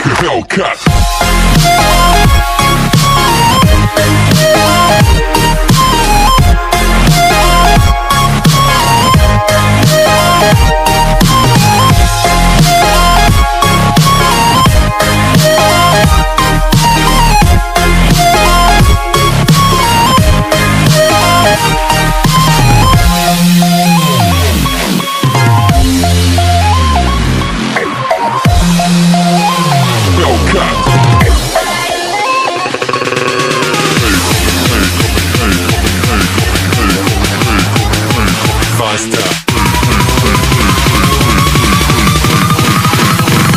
like a Hellcat.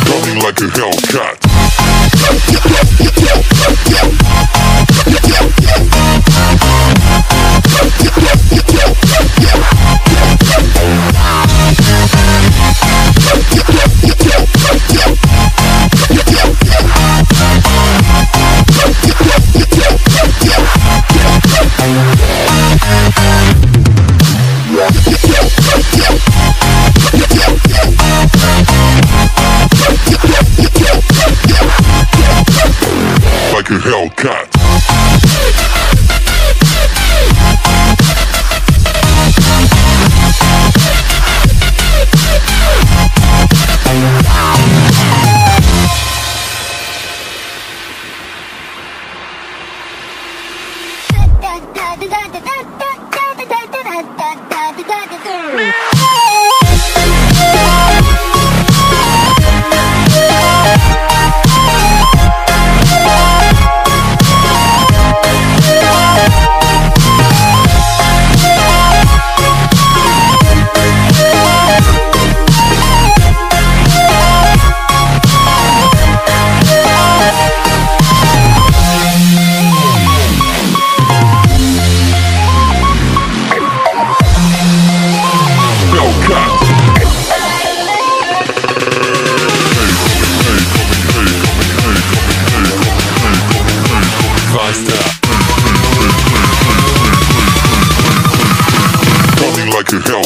Coming like a Hellcat. Like a Hellcat. Coming like a hell.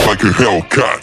Like a Hellcat.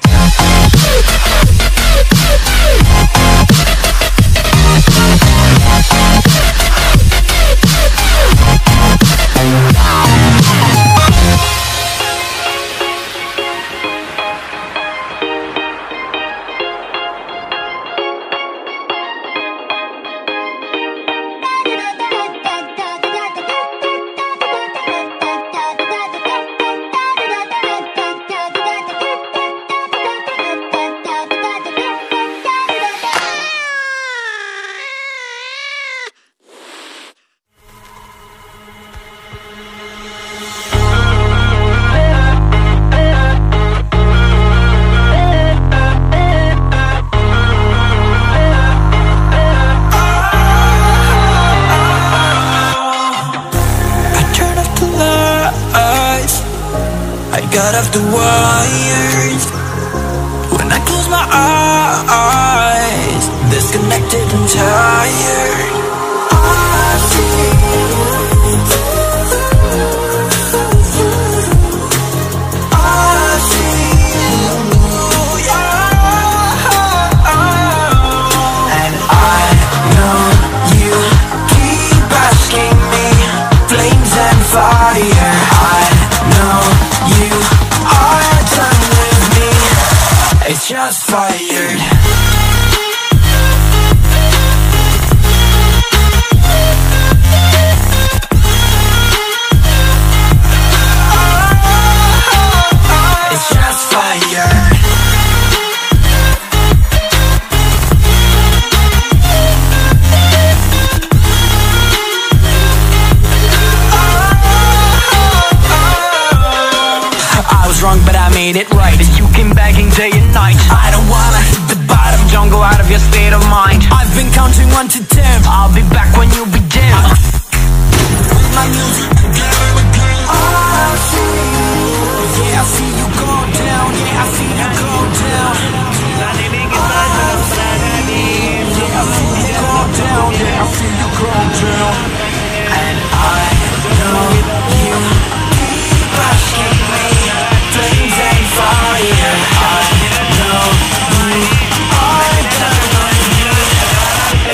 I got off the wires when I close my eyes, disconnected and tired. I and I know you keep asking me, flames and fire. I know you are done with me, it's just fired. It's just fire. I was wrong, but I made it right. You came begging day and night. I don't wanna hit the bottom, don't go out of your state of mind. I've been counting 1 to 10. I'll be back when you begin. With my music again. I see you. Yeah, I see you go down. Yeah, I see you go down. Yeah, I see you go down. Yeah, I see you go down. And I know you keep asking me. Flames and fire. I know you are done with me.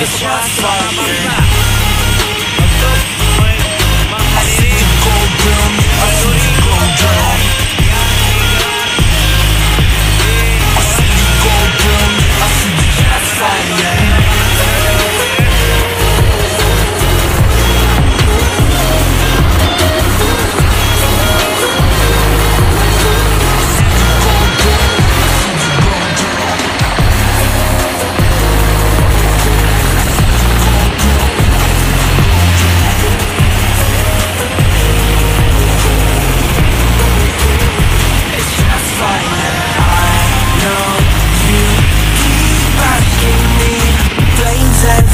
It's just fire. I see you go down. I see you go down. I see you go down. I see you just fire.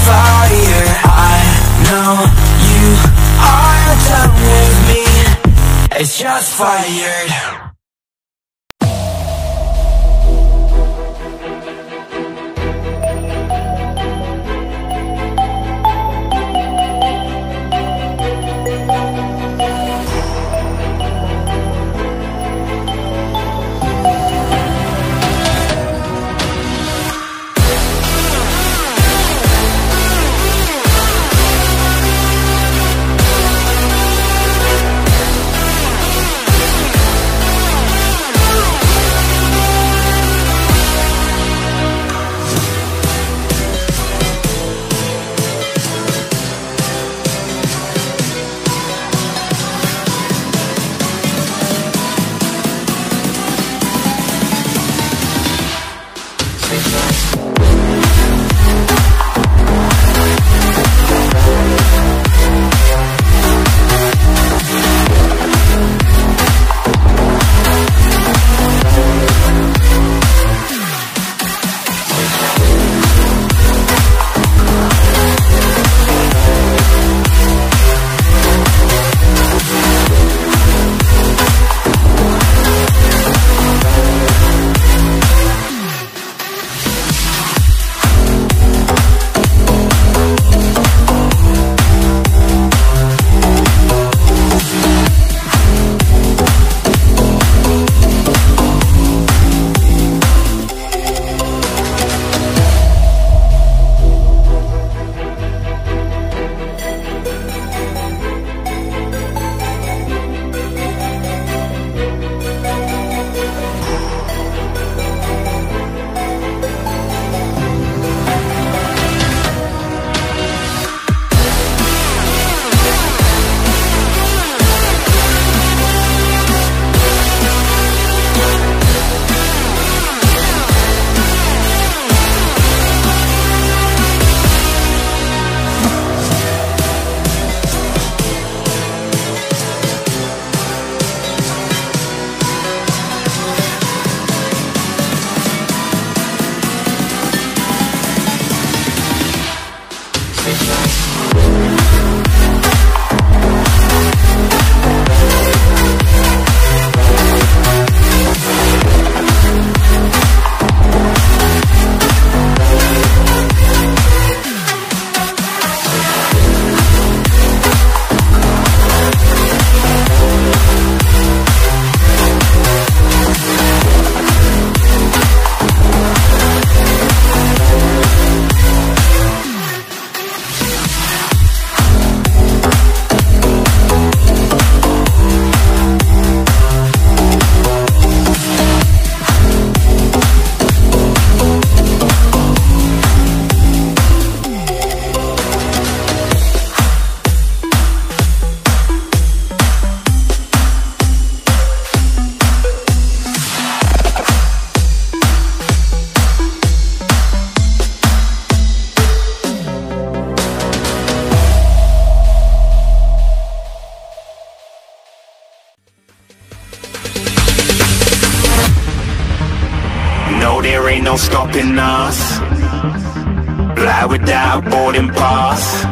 Fire, I know you are done with me. It's just fired. No, there ain't no stopping us. Fly without boarding pass.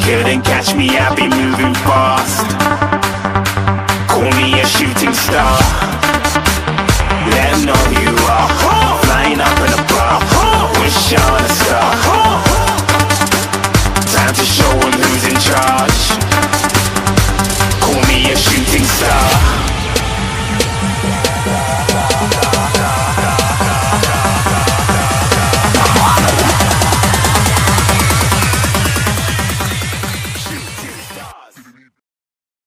Couldn't catch me, I'll be moving fast. Call me a shooting star. Let 'em know you are.